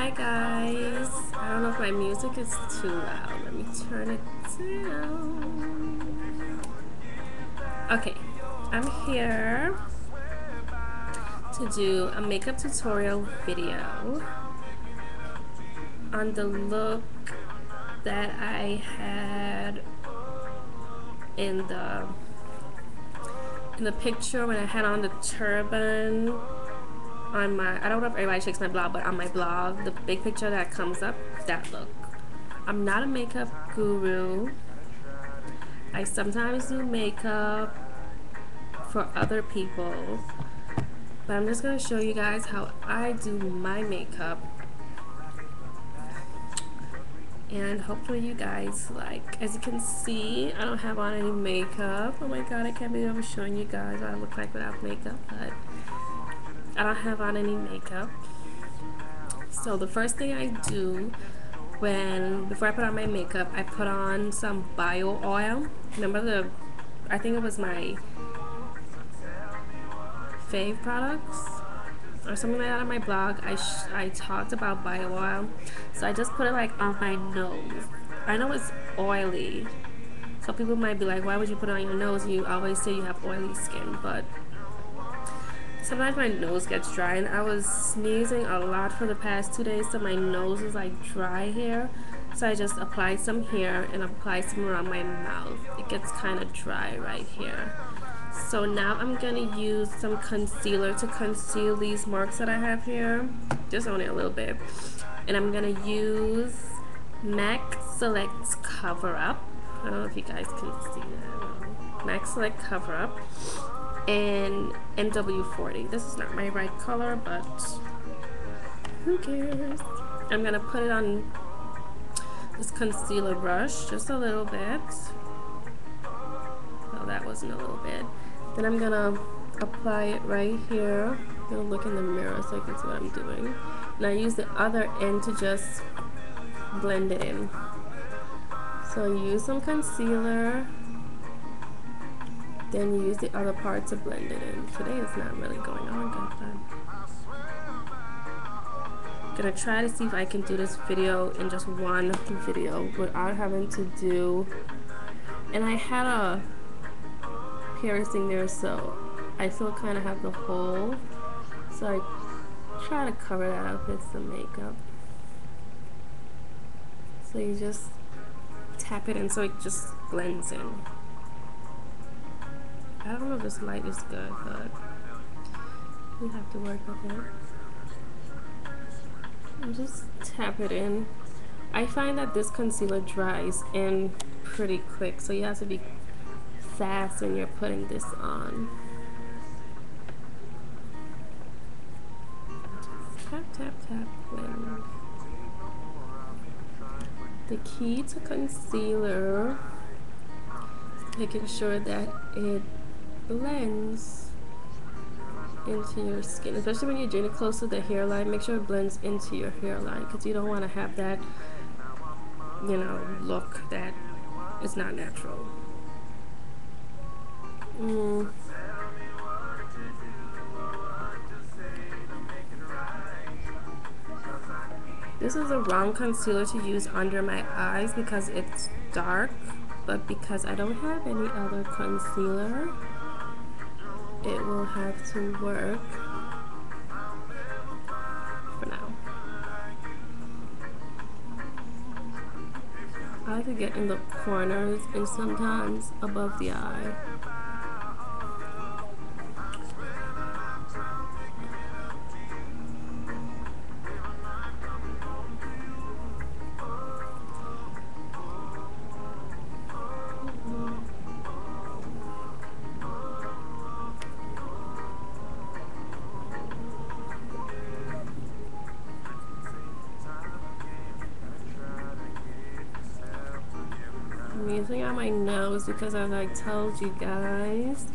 Hi guys. I don't know if my music is too loud. Let me turn it down. Okay, I'm here to do a makeup tutorial video on the look that I had in the picture when I had on the turban on my, I don't know if everybody checks my blog, but on my blog, the big picture that comes up, that look. I'm not a makeup guru. I sometimes do makeup for other people, but I'm just going to show you guys how I do my makeup, and hopefully you guys like. As you can see, I don't have on any makeup. Oh my god, I can't believe I'm showing you guys what I look like without makeup, but I don't have on any makeup. So the first thing I do before I put on my makeup, I put on some bio oil. Remember I think it was my fave products or something like that on my blog. I talked about bio oil, so I just put it like on my nose. I know it's oily, so people might be like, why would you put it on your nose? You always say you have oily skin, but sometimes my nose gets dry, and I was sneezing a lot for the past 2 days, so my nose is like dry here. So I just applied some here and applied some around my mouth. It gets kind of dry right here. So now I'm gonna use some concealer to conceal these marks that I have here, just only a little bit. And I'm gonna use MAC Select's Cover Up. I don't know if you guys can see that. MAC Select Cover Up and NW40. This is not my right color, but who cares? I'm gonna put it on this concealer brush just a little bit. Well, that wasn't a little bit. Then I'm gonna apply it right here. I'm gonna look in the mirror so I can see what I'm doing. And I use the other end to just blend it in. So use some concealer, then use the other part to blend it in. Today is not really going on good, but I'm gonna try to see if I can do this video in just one video without having to do, and I had a piercing there, so I still kind of have the hole, so I try to cover that up with some makeup. So you just tap it in so it just blends in. I don't know if this light is good, but we have to work with it. And just tap it in. I find that this concealer dries in pretty quick, so you have to be fast when you're putting this on. Just tap, tap, tap, blend. The key to concealer is making sure that it blends into your skin, especially when you're doing it close to the hairline. Make sure it blends into your hairline, because you don't want to have that, you know, look that is not natural. This is the wrong concealer to use under my eyes because it's dark, but because I don't have any other concealer, it will have to work for now. I like to get in the corners and sometimes above the eye. I'm using on my nose because, as I told you guys,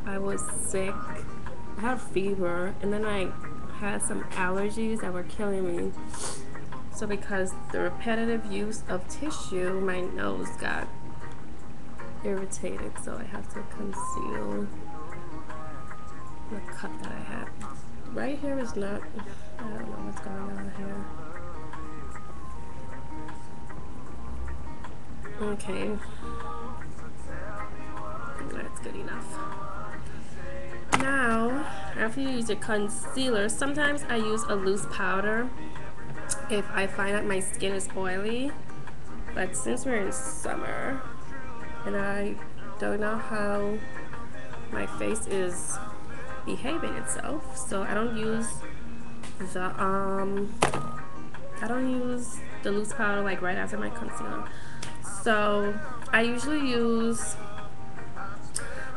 I was sick. I had a fever, and then I had some allergies that were killing me. So because the repetitive use of tissue, my nose got irritated, so I have to conceal the cut that I had. Right here is not, I don't know what's going on here. Okay, that's good enough. Now, after you use your concealer, sometimes I use a loose powder if I find that my skin is oily. But since we're in summer and I don't know how my face is behaving itself, so I don't use the loose powder like right after my concealer. So I usually use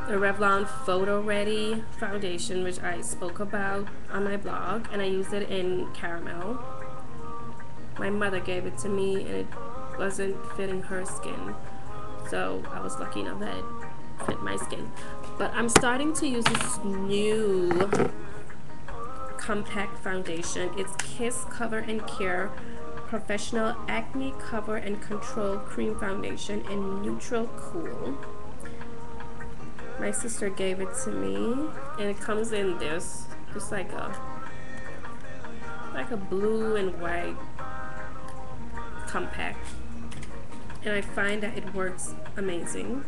the Revlon Photo Ready foundation, which I spoke about on my blog, and I used it in caramel. My mother gave it to me and it wasn't fitting her skin, so I was lucky enough that it fit my skin. But I'm starting to use this new compact foundation. It's Kiss Cover and Care Professional Acne Cover and Control Cream Foundation in Neutral Cool. My sister gave it to me, and it comes in this, just like a blue and white compact, and I find that it works amazing.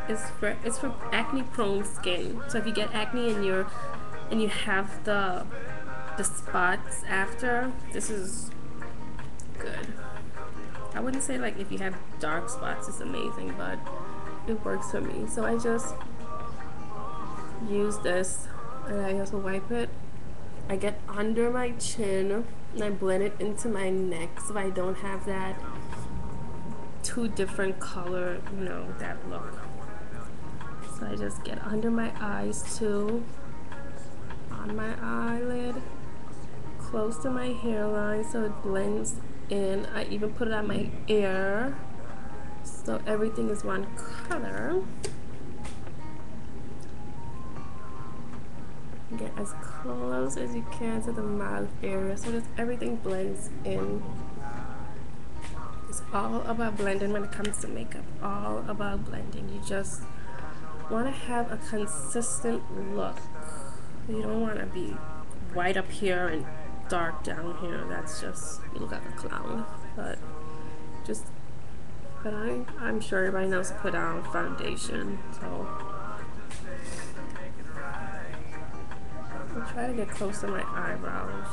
It's for acne prone skin. So if you get acne and you have the spots after, this is good. I wouldn't say like if you have dark spots it's amazing, but it works for me. So I just use this and I also wipe it. I get under my chin and I blend it into my neck so I don't have that two different color, that look. So I just get under my eyes too, on my eyelid, close to my hairline so it blends in. I even put it on my ear so everything is one color. Get as close as you can to the mouth area so that everything blends in. It's all about blending when it comes to makeup. All about blending. You just want to have a consistent look. You don't want to be white up here and dark down here. That's just, you look like a clown. But I'm sure everybody knows to put on foundation. So I'll try to get close to my eyebrows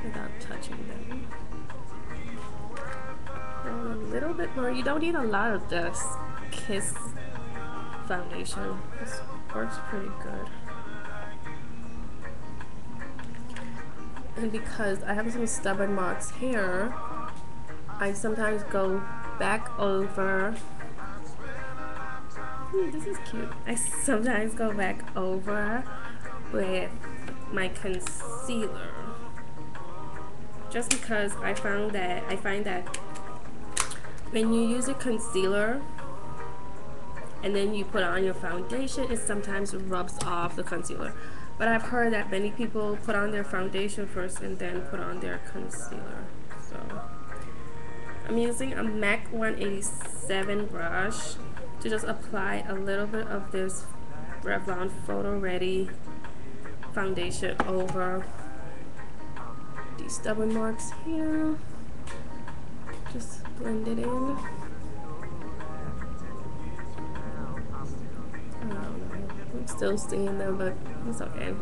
without touching them. And a little bit more. You don't need a lot of this Kiss foundation. This works pretty good. And because I have some stubborn marks here, I sometimes go back over. This is cute. I sometimes go back over with my concealer, just because I find that when you use a concealer and then you put on your foundation, it sometimes rubs off the concealer. But I've heard that many people put on their foundation first and then put on their concealer. So I'm using a MAC 187 brush to just apply a little bit of this Revlon Photo Ready foundation over these stubborn marks here. Just blend it in. I don't know. I'm still seeing them, but it's okay.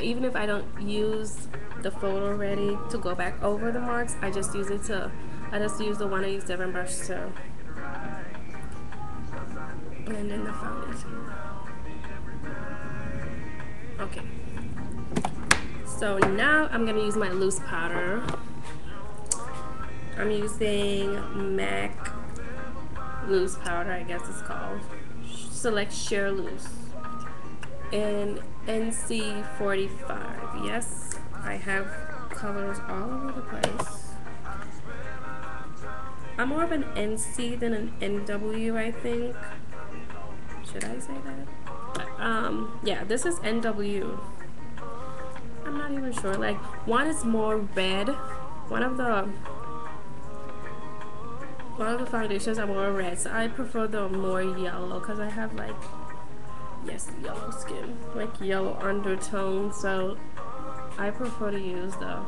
Even if I don't use the Photo Ready to go back over the marks, I just use the 187 brush to blend in the foundation. Okay. So now I'm gonna use my loose powder. I'm using MAC loose powder, I guess it's called. Select Sheer Loose in NC 45. Yes, I have colors all over the place. I'm more of an NC than an NW, I think. Should I say that? Yeah, this is NW. I'm not even sure. Like, one is more red. One of the foundations are more red, so I prefer the more yellow because I have like, yellow skin, like yellow undertone, so I prefer to use the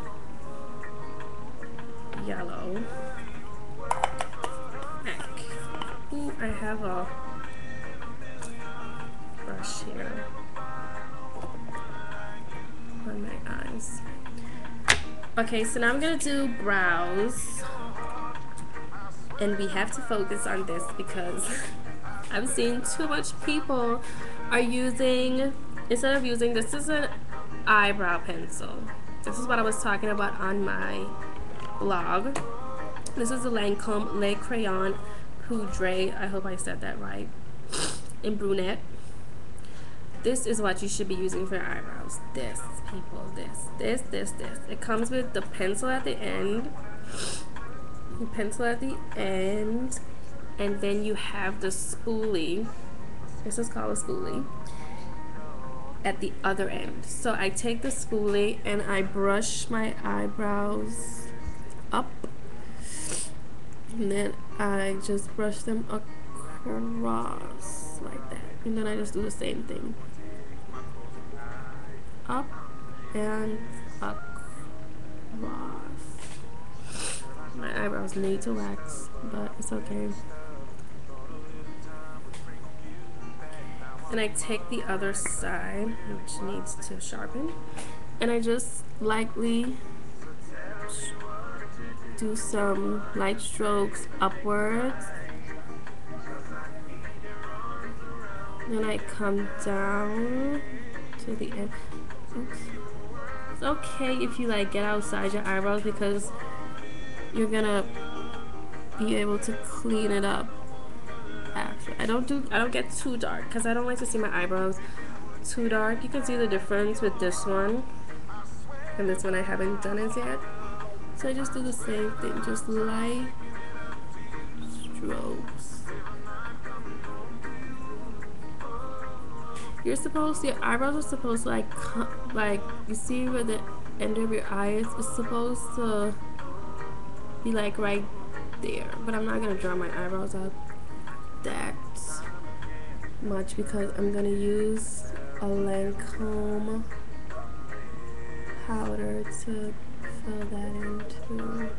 yellow. Neck. Ooh, I have a brush here on my eyes. Okay, so now I'm gonna do brows, and we have to focus on this because I've seen too much people are using, instead of using, this is an eyebrow pencil. This is what I was talking about on my blog. This is a Lancome Le Crayon Poudre, I hope I said that right, in brunette. This is what you should be using for your eyebrows. This, people, this. It comes with the pencil at the end. The pencil at the end. And then you have the spoolie. This is called a spoolie. At the other end. So I take the spoolie and I brush my eyebrows up. And then I just brush them across like that. And then I just do the same thing. Up and across. My eyebrows need to wax, but it's okay. And I take the other side, which needs to sharpen, and I just lightly do some light strokes upwards. Then I come down to the end. Oops. It's okay if you like get outside your eyebrows because you're gonna be able to clean it up after. I don't get too dark because I don't like to see my eyebrows too dark. You can see the difference with this one and this one. I haven't done it yet, so I just do the same thing, just light strokes. Your eyebrows are supposed to like you see where the end of your eye is, it's supposed to be like right there. But I'm not gonna draw my eyebrows out that much because I'm gonna use a Lancome powder to fill that in too.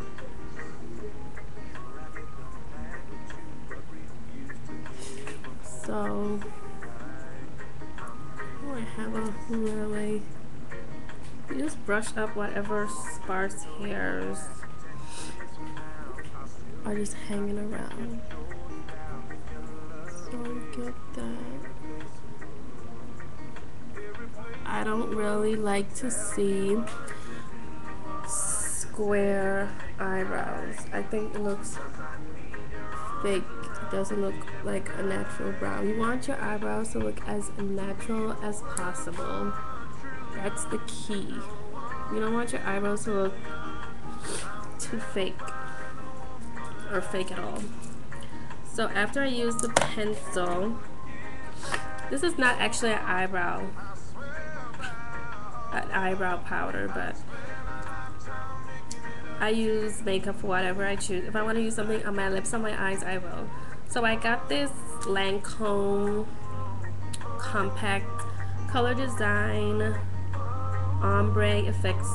So I have a really, you just brush up whatever sparse hairs are just hanging around. So get that. I don't really like to see square eyebrows. I think it looks fake. It doesn't look like a natural brow. You want your eyebrows to look as natural as possible. That's the key. You don't want your eyebrows to look too fake or fake at all. So after I use the pencil, this is not actually an eyebrow powder, but I use makeup for whatever I choose. If I want to use something on my lips, on my eyes, I will. So I got this Lancome Compact Color Design Ombre Effects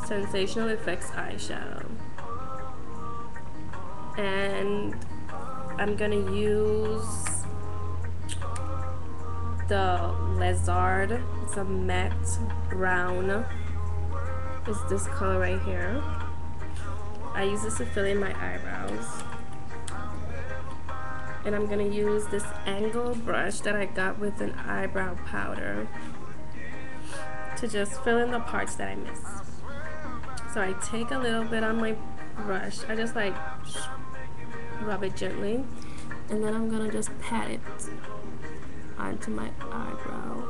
Sensational Effects eyeshadow. And I'm gonna use the Lizard. It's a matte brown. It's this color right here. I use this to fill in my eyebrows. And I'm gonna use this angle brush that I got with an eyebrow powder to just fill in the parts that I missed. So I take a little bit on my brush. I just like rub it gently, and then I'm gonna just pat it onto my eyebrow.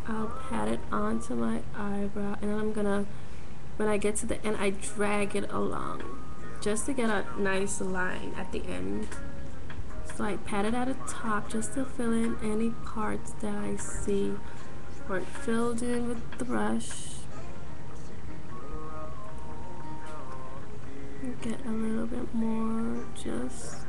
I'll pat it onto my eyebrow, and then I'm gonna, when I get to the end, I drag it along just to get a nice line at the end. So I pat it at the top just to fill in any parts that I see weren't filled in with the brush. Get a little bit more just